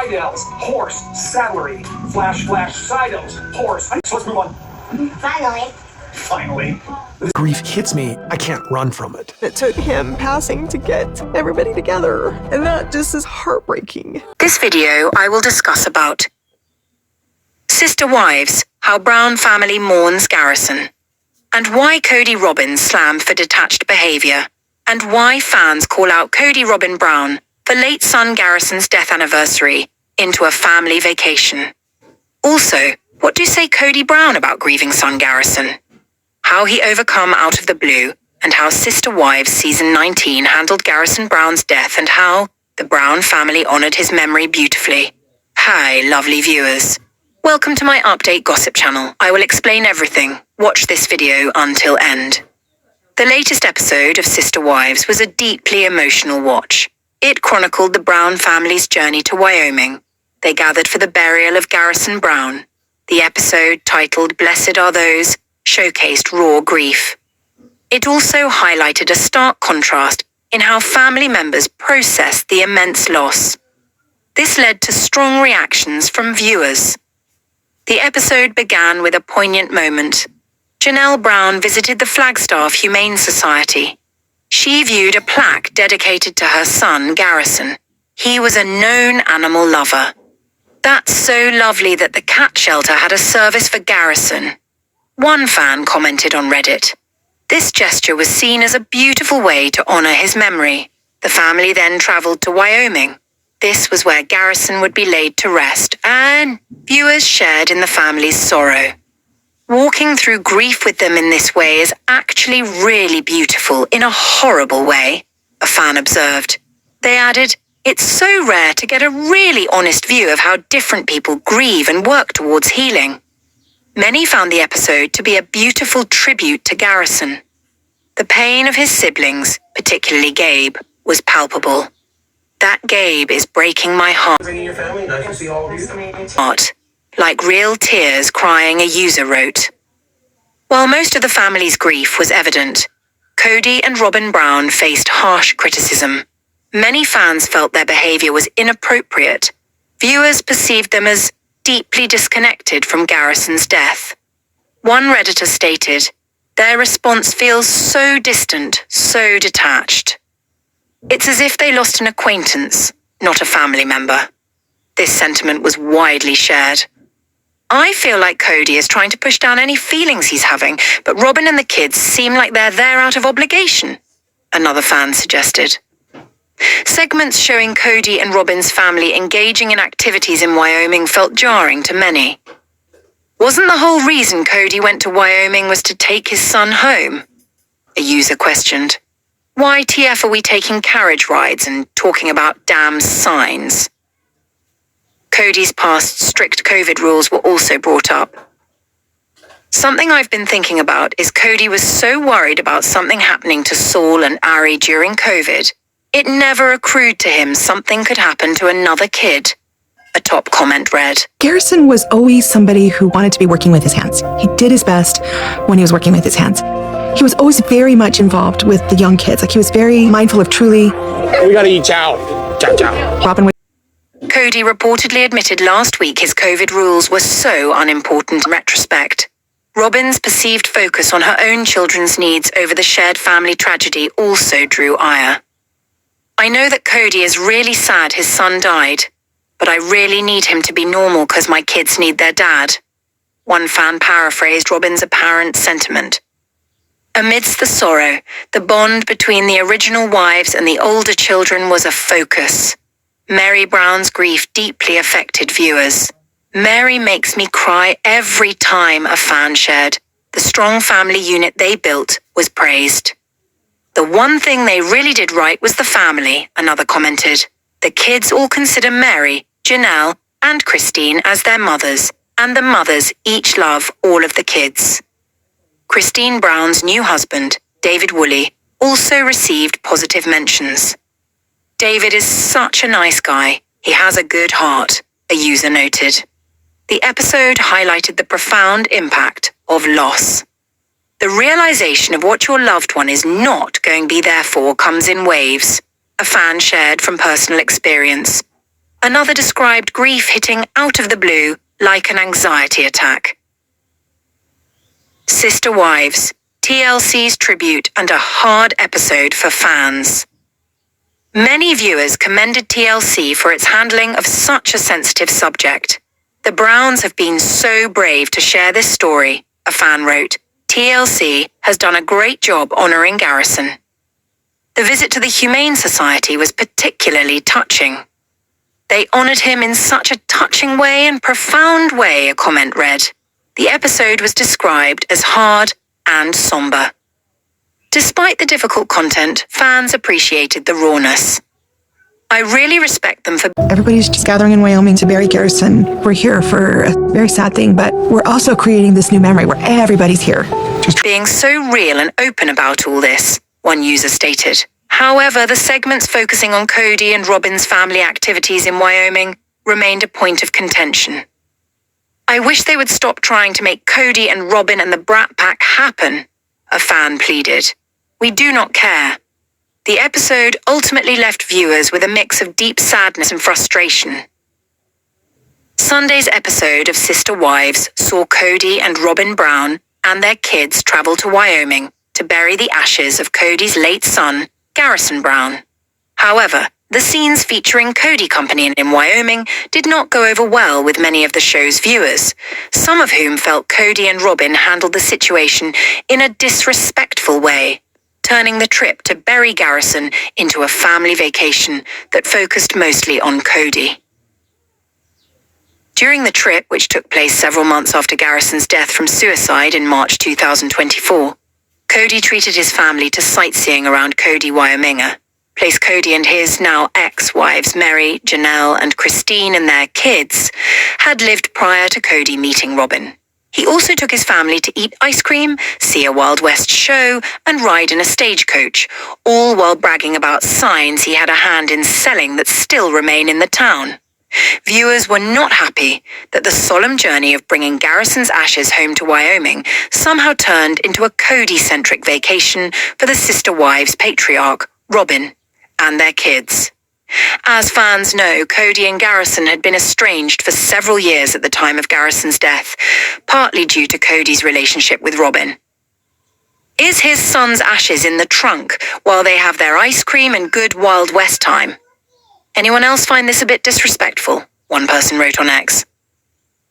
Idels, horse, saddlery, flash, sidos, horse. So let's move on. Finally. Grief hits me, I can't run from it. It took him passing to get everybody together, and that just is heartbreaking. This video I will discuss about sister wives, how Brown family mourns Garrison, and why Kody Robyn slammed for detached behavior, and why fans call out Kody Robyn Brown for late son Garrison's death anniversary into a family vacation. Also, what do say kodybrown about grieving son Garrison? How he overcome out of the blue, and how Sister Wives Season 19 handled Garrison Brown's death, and how the Brown family honored his memory beautifully. Hi, lovely viewers. Welcome to my update gossip channel. I will explain everything. Watch this video until end. The latest episode of Sister Wives was a deeply emotional watch. It chronicled the Brown family's journey to Wyoming. They gathered for the burial of Garrison Brown. The episode, titled Blessed Are Those, showcased raw grief. It also highlighted a stark contrast in how family members processed the immense loss. This led to strong reactions from viewers. The episode began with a poignant moment. Janellebrown visited the Flagstaff Humane Society. She viewed a plaque dedicated to her son, Garrison. He was a known animal lover. That's so lovely that the cat shelter had a service for Garrison. One fan commented on Reddit, "This gesture was seen as a beautiful way to honor his memory." The family then traveled to Wyoming. This was where Garrison would be laid to rest, and viewers shared in the family's sorrow. Walking through grief with them in this way is actually really beautiful in a horrible way, a fan observed. They added, "It's so rare to get a really honest view of how different people grieve and work towards healing." Many found the episode to be a beautiful tribute to Garrison. The pain of his siblings, particularly Gabe, was palpable. "That Gabe is breaking my heart," like real tears crying, a user wrote. While most of the family's grief was evident, Kody and Robyn Brown faced harsh criticism. Many fans felt their behavior was inappropriate. Viewers perceived them as deeply disconnected from Garrison's death. One Redditor stated, "Their response feels so distant, so detached. It's as if they lost an acquaintance, not a family member." This sentiment was widely shared. "I feel like Kody is trying to push down any feelings he's having, but Robyn and the kids seem like they're there out of obligation," another fan suggested. Segments showing Kody and Robyn's family engaging in activities in Wyoming felt jarring to many. Wasn't the whole reason Kody went to Wyoming was to take his son home? A user questioned. Why TF are we taking carriage rides and talking about damn signs? Kody's past strict COVID rules were also brought up. Something I've been thinking about is Kody was so worried about something happening to Saul and Ari during COVID. It never accrued to him something could happen to another kid. A top comment read, Garrison was always somebody who wanted to be working with his hands. He did his best when he was working with his hands. He was always very much involved with the young kids. Like, he was very mindful of truly. We gotta eat chow. Chow chow. Robyn would. Kody reportedly admitted last week his COVID rules were so unimportant in retrospect. Robyn's perceived focus on her own children's needs over the shared family tragedy also drew ire. "I know that Kody is really sad his son died, but I really need him to be normal because my kids need their dad." One fan paraphrased Robyn's apparent sentiment. Amidst the sorrow, the bond between the original wives and the older children was a focus. Meribrown's grief deeply affected viewers. "Meri makes me cry every time," a fan shared. The strong family unit they built was praised. "The one thing they really did right was the family," another commented. "The kids all consider Meri, Janelle, and Christine as their mothers, and the mothers each love all of the kids." Christine Brown's new husband, David Woolley, also received positive mentions. "David is such a nice guy. He has a good heart," a user noted. The episode highlighted the profound impact of loss. The realization of what your loved one is not going to be there for comes in waves, a fan shared from personal experience. Another described grief hitting out of the blue like an anxiety attack. Sister Wives, TLC's tribute and a hard episode for fans. Many viewers commended TLC for its handling of such a sensitive subject. The Browns have been so brave to share this story, a fan wrote. TLC has done a great job honoring Garrison. The visit to the Humane Society was particularly touching. They honored him in such a touching way and profound way, a comment read. The episode was described as hard and somber. Despite the difficult content, fans appreciated the rawness. I really respect them for Everybody's just gathering in Wyoming to bury Garrison. We're here for a very sad thing, but we're also creating this new memory where everybody's here. being so real and open about all this, one user stated. However, the segments focusing on Kody and Robyn's family activities in Wyoming remained a point of contention. I wish they would stop trying to make Kody and Robyn and the Brat Pack happen, a fan pleaded. We do not care. The episode ultimately left viewers with a mix of deep sadness and frustration. Sunday's episode of Sister Wives saw Kody and Robyn Brown and their kids travel to Wyoming to bury the ashes of Kody's late son, Garrison Brown. However, the scenes featuring Kody Company in Wyoming did not go over well with many of the show's viewers, some of whom felt Kody and Robyn handled the situation in a disrespectful way, turning the trip to bury Garrison into a family vacation that focused mostly on Kody. During the trip, which took place several months after Garrison's death from suicide in March 2024, Kody treated his family to sightseeing around Kody, Wyoming, place Kody and his now ex-wives Mary, Janelle, and Christine and their kids had lived prior to Kody meeting Robyn. He also took his family to eat ice cream, see a Wild West show, and ride in a stagecoach, all while bragging about signs he had a hand in selling that still remain in the town. Viewers were not happy that the solemn journey of bringing Garrison's ashes home to Wyoming somehow turned into a Kody-centric vacation for the Sister Wives patriarch, Robyn, and their kids. As fans know, Kody and Garrison had been estranged for several years at the time of Garrison's death, partly due to Kody's relationship with Robyn. Is his son's ashes in the trunk while they have their ice cream and good Wild West time? Anyone else find this a bit disrespectful? One person wrote on X.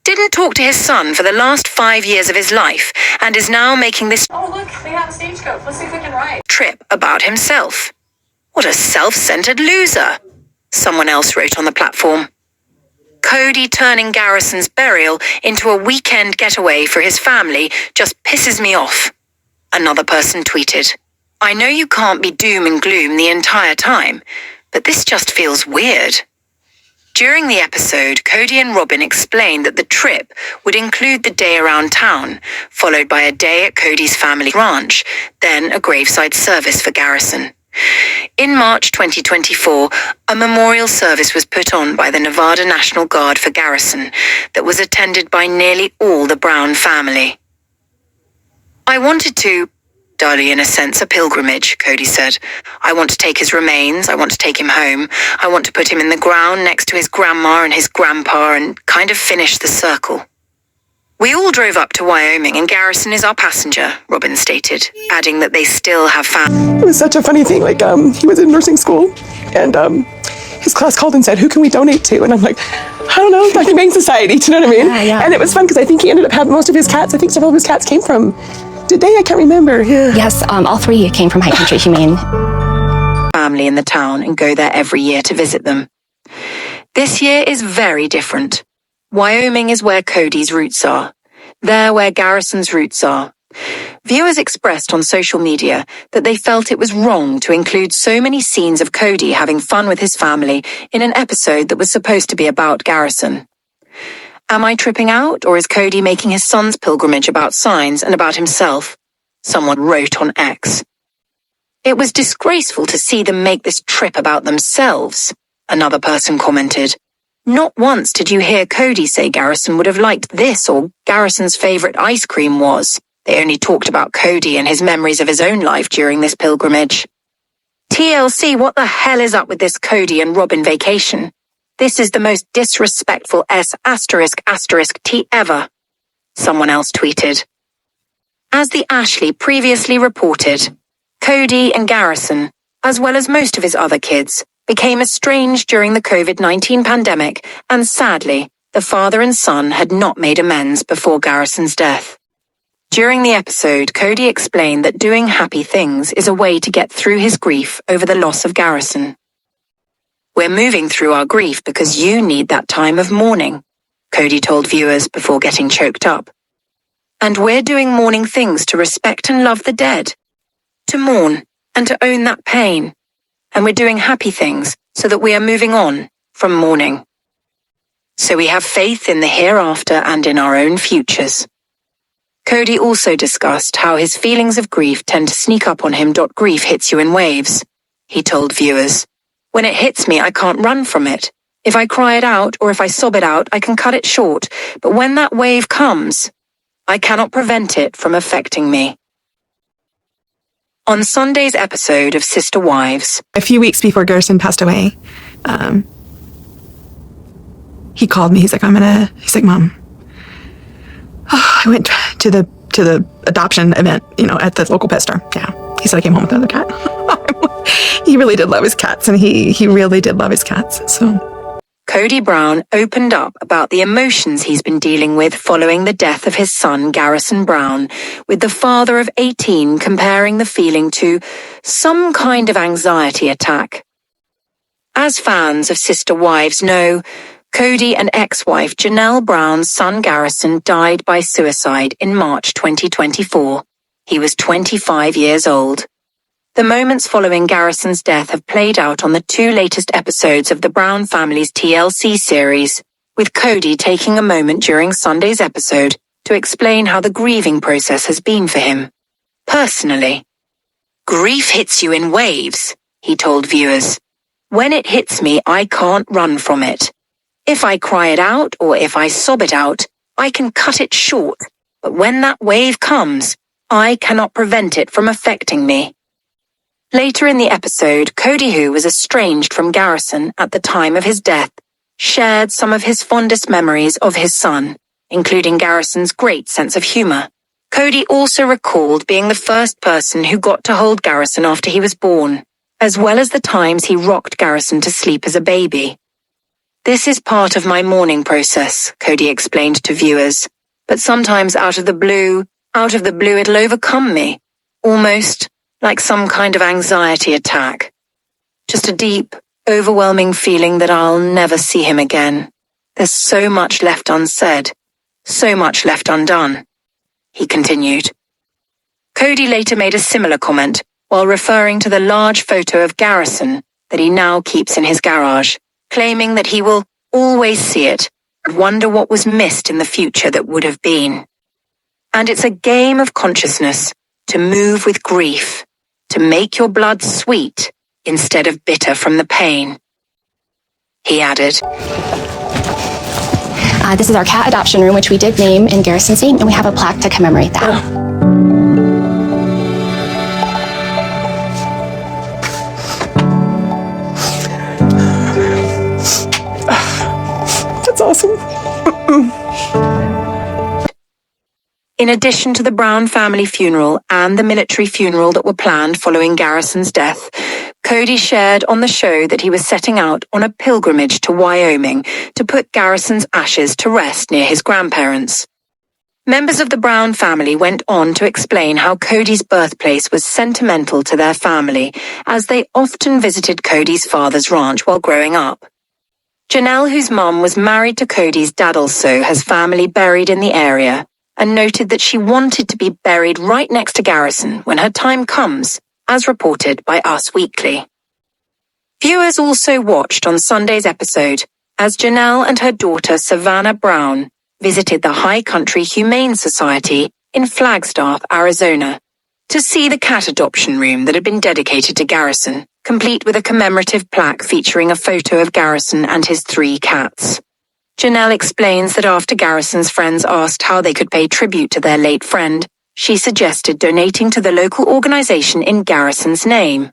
Didn't talk to his son for the last 5 years of his life and is now making this We have a stagecoach. Let's see if we can ride. trip about himself. What a self-centered loser, someone else wrote on the platform. Kody turning Garrison's burial into a weekend getaway for his family just pisses me off, another person tweeted. I know you can't be doom and gloom the entire time, but this just feels weird. During the episode, Kody and Robyn explained that the trip would include the day around town, followed by a day at Kody's family ranch, then a graveside service for Garrison. In March 2024, a memorial service was put on by the Nevada National Guard for Garrison that was attended by nearly all the Brown family. I wanted to, darling, in a sense, a pilgrimage, Kody said. I want to take his remains, I want to take him home, I want to put him in the ground next to his grandma and his grandpa and kind of finish the circle. We all drove up to Wyoming and Garrison is our passenger, Robyn stated, adding that they still have It was such a funny thing. He was in nursing school, and his class called and said, "Who can we donate to?" And I'm like, "I don't know, the Humane Society." Do you know what I mean? Yeah. And it was fun because I think he ended up having most of his cats. I think several of his cats came from. Did they? I can't remember. Yeah. Yes, all three came from High Country Humane. family in the town and go there every year to visit them. This year is very different. Wyoming is where Kody's roots are. There where Garrison's roots are. Viewers expressed on social media that they felt it was wrong to include so many scenes of Kody having fun with his family in an episode that was supposed to be about Garrison. Am I tripping out, or is Kody making his son's pilgrimage about signs and about himself? Someone wrote on X. It was disgraceful to see them make this trip about themselves, another person commented. Not once did you hear Kody say Garrison would have liked this or Garrison's favorite ice cream was. They only talked about Kody and his memories of his own life during this pilgrimage. TLC, what the hell is up with this Kody and Robyn vacation? "This is the most disrespectful S***T ever," someone else tweeted. As the Ashley previously reported, Kody and Garrison, as well as most of his other kids, became estranged during the COVID-19 pandemic, and sadly, the father and son had not made amends before Garrison's death. During the episode, Kody explained that doing happy things is a way to get through his grief over the loss of Garrison. "We're moving through our grief because you need that time of mourning," Kody told viewers before getting choked up. "And we're doing mourning things to respect and love the dead, to mourn and to own that pain. And we're doing happy things so that we are moving on from mourning. So we have faith in the hereafter and in our own futures." Kody also discussed how his feelings of grief tend to sneak up on him. "Grief hits you in waves," he told viewers. "When it hits me, I can't run from it. If I cry it out or if I sob it out, I can cut it short. But when that wave comes, I cannot prevent it from affecting me." On Sunday's episode of Sister Wives, A few weeks before Garrison passed away, he called me. He's like, "Mom, I went to the adoption event, at the local pet store." Yeah. He said I came home with another cat. He really did love his cats, and he really did love his cats. So kodybrown opened up about the emotions he's been dealing with following the death of his son, Garrison Brown, with the father of 18 comparing the feeling to some kind of anxiety attack. As fans of Sister Wives know, Kody and ex-wife Janellebrown's son Garrison died by suicide in March 2024. He was 25 years old. The moments following Garrison's death have played out on the 2 latest episodes of the Brown family's TLC series, with Kody taking a moment during Sunday's episode to explain how the grieving process has been for him. Personally, "Grief hits you in waves," he told viewers. "When it hits me, I can't run from it. If I cry it out or if I sob it out, I can cut it short. But when that wave comes, I cannot prevent it from affecting me." Later in the episode, Kody, who was estranged from Garrison at the time of his death, shared some of his fondest memories of his son, including Garrison's great sense of humor. Kody also recalled being the first person who got to hold Garrison after he was born, as well as the times he rocked Garrison to sleep as a baby. "This is part of my mourning process," Kody explained to viewers. "But sometimes out of the blue, it'll overcome me, almost like some kind of anxiety attack. Just a deep, overwhelming feeling that I'll never see him again. There's so much left unsaid, so much left undone," he continued. Kody later made a similar comment while referring to the large photo of Garrison that he now keeps in his garage, claiming that he will always see it and wonder what was missed in the future that would have been. "And it's a game of consciousness to move with grief, to make your blood sweet instead of bitter from the pain," he added. This is our cat adoption room, which we did name in Garrison's name, and we have a plaque to commemorate that. That's awesome. In addition to the Brown family funeral and the military funeral that were planned following Garrison's death, Kody shared on the show that he was setting out on a pilgrimage to Wyoming to put Garrison's ashes to rest near his grandparents. Members of the Brown family went on to explain how Kody's birthplace was sentimental to their family, as they often visited Kody's father's ranch while growing up. Janelle, whose mum was married to Kody's dad, also has family buried in the area, and noted that she wanted to be buried right next to Garrison when her time comes, as reported by Us Weekly. Viewers also watched on Sunday's episode as Janelle and her daughter Savannah Brown visited the High Country Humane Society in Flagstaff, Arizona, to see the cat adoption room that had been dedicated to Garrison, complete with a commemorative plaque featuring a photo of Garrison and his 3 cats. Janelle explains that after Garrison's friends asked how they could pay tribute to their late friend, she suggested donating to the local organization in Garrison's name.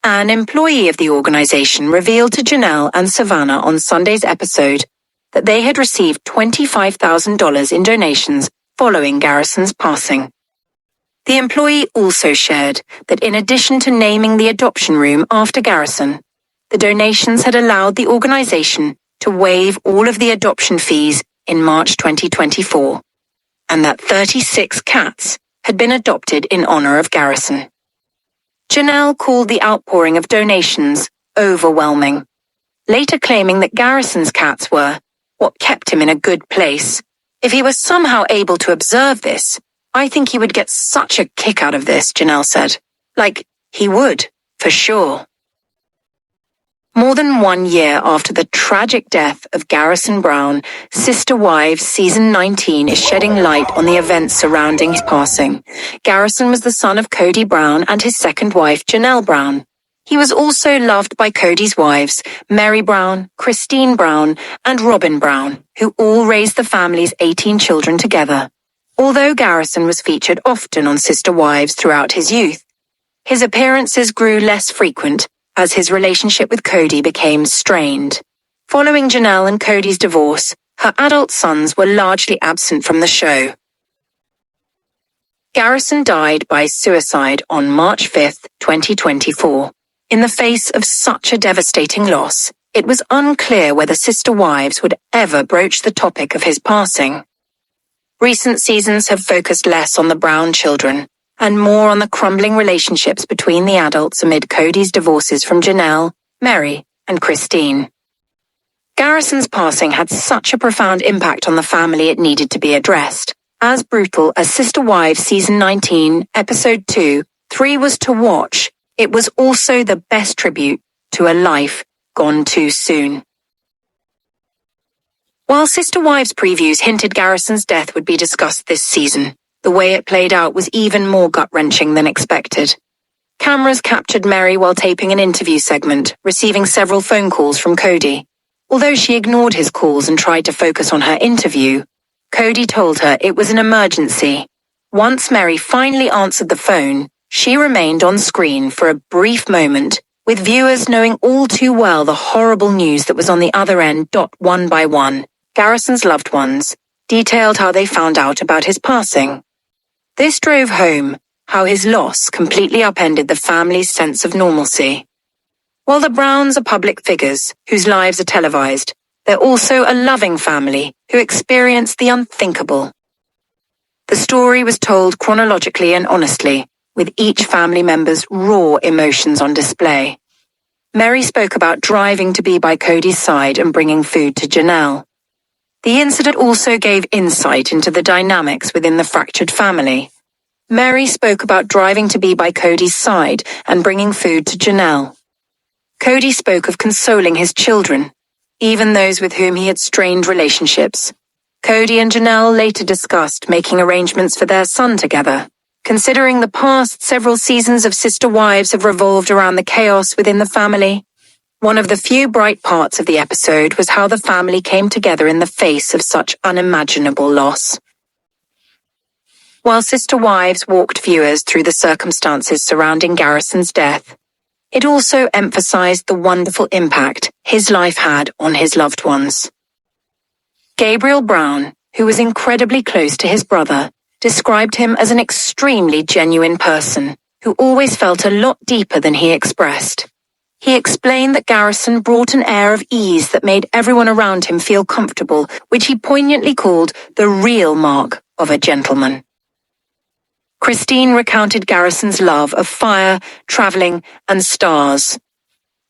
An employee of the organization revealed to Janelle and Savannah on Sunday's episode that they had received $25,000 in donations following Garrison's passing. The employee also shared that in addition to naming the adoption room after Garrison, the donations had allowed the organization to waive all of the adoption fees in March 2024, and that 36 cats had been adopted in honor of Garrison. Janelle called the outpouring of donations overwhelming, later claiming that Garrison's cats were what kept him in a good place. If he was somehow able to observe this, I think he would get such a kick out of this, Janelle said. Like, he would, for sure. More than 1 year after the tragic death of Garrison Brown, Sister Wives Season 19 is shedding light on the events surrounding his passing. Garrison was the son of Kody Brown and his second wife, Janelle Brown. He was also loved by Kody's wives, meribrown, christinebrown, and Robyn Brown, who all raised the family's 18 children together. Although Garrison was featured often on Sister Wives throughout his youth, his appearances grew less frequent as his relationship with Kody became strained. Following Janelle and Kody's divorce, her adult sons were largely absent from the show. Garrison died by suicide on March 5, 2024. In the face of such a devastating loss, it was unclear whether Sister Wives would ever broach the topic of his passing. Recent seasons have focused less on the Brown children and more on the crumbling relationships between the adults amid Kody's divorces from Janelle, Meri, and Christine. Garrison's passing had such a profound impact on the family it needed to be addressed. As brutal as Sister Wives Season 19, Episode 2, 3 was to watch, it was also the best tribute to a life gone too soon. While Sister Wives previews hinted Garrison's death would be discussed this season, the way it played out was even more gut-wrenching than expected. Cameras captured Meri while taping an interview segment, receiving several phone calls from Kody. Although she ignored his calls and tried to focus on her interview, Kody told her it was an emergency. Once Meri finally answered the phone, she remained on screen for a brief moment, with viewers knowing all too well the horrible news that was on the other end. One by one, Garrison's loved ones detailed how they found out about his passing. This drove home how his loss completely upended the family's sense of normalcy. While the Browns are public figures whose lives are televised, they're also a loving family who experienced the unthinkable. The story was told chronologically and honestly, with each family member's raw emotions on display. Meri spoke about driving to be by Kody's side and bringing food to Janelle. The incident also gave insight into the dynamics within the fractured family. Meri spoke about driving to be by Kody's side and bringing food to Janelle. Kody spoke of consoling his children, even those with whom he had strained relationships. Kody and Janelle later discussed making arrangements for their son together. Considering the past several seasons of Sister Wives have revolved around the chaos within the family, one of the few bright parts of the episode was how the family came together in the face of such unimaginable loss. While Sister Wives walked viewers through the circumstances surrounding Garrison's death, it also emphasized the wonderful impact his life had on his loved ones. Gabriel Brown, who was incredibly close to his brother, described him as an extremely genuine person who always felt a lot deeper than he expressed. He explained that Garrison brought an air of ease that made everyone around him feel comfortable, which he poignantly called the real mark of a gentleman. Christine recounted Garrison's love of fire, traveling, and stars.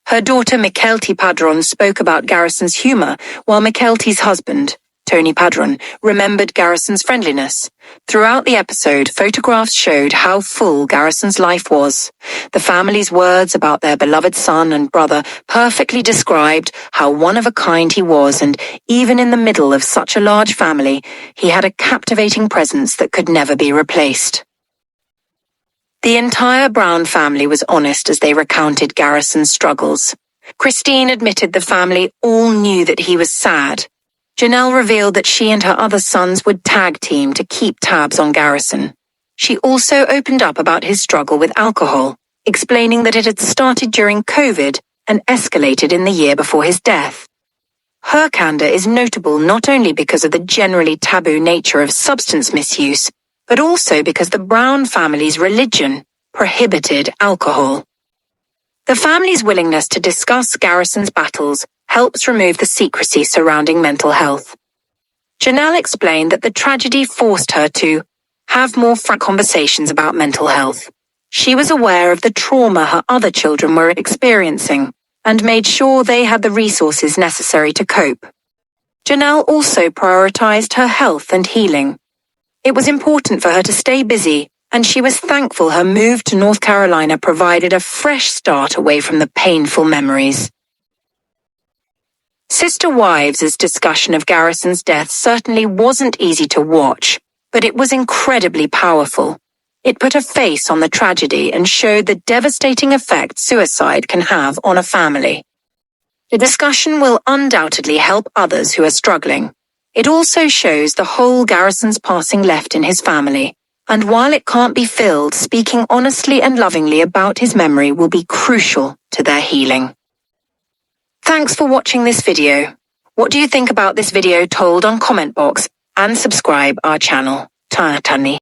Her daughter Mykelti Padron spoke about Garrison's humor, while Mykelti's husband, Tony Padron, remembered Garrison's friendliness. Throughout the episode, photographs showed how full Garrison's life was. The family's words about their beloved son and brother perfectly described how one-of-a-kind he was, and even in the middle of such a large family, he had a captivating presence that could never be replaced. The entire Brown family was honest as they recounted Garrison's struggles. Christine admitted the family all knew that he was sad. Janelle revealed that she and her other sons would tag team to keep tabs on Garrison. She also opened up about his struggle with alcohol, explaining that it had started during COVID and escalated in the year before his death. Her candor is notable not only because of the generally taboo nature of substance misuse, but also because the Brown family's religion prohibited alcohol. The family's willingness to discuss Garrison's battles helps remove the secrecy surrounding mental health. Janelle explained that the tragedy forced her to have more frank conversations about mental health. She was aware of the trauma her other children were experiencing and made sure they had the resources necessary to cope. Janelle also prioritized her health and healing. It was important for her to stay busy, and she was thankful her move to North Carolina provided a fresh start away from the painful memories. Sister Wives' discussion of Garrison's death certainly wasn't easy to watch, but it was incredibly powerful. It put a face on the tragedy and showed the devastating effect suicide can have on a family. The discussion will undoubtedly help others who are struggling. It also shows the hole Garrison's passing left in his family, and while it can't be filled, speaking honestly and lovingly about his memory will be crucial to their healing. Thanks for watching this video. What do you think about this video? Told on comment box and subscribe our channel. Ta-tani.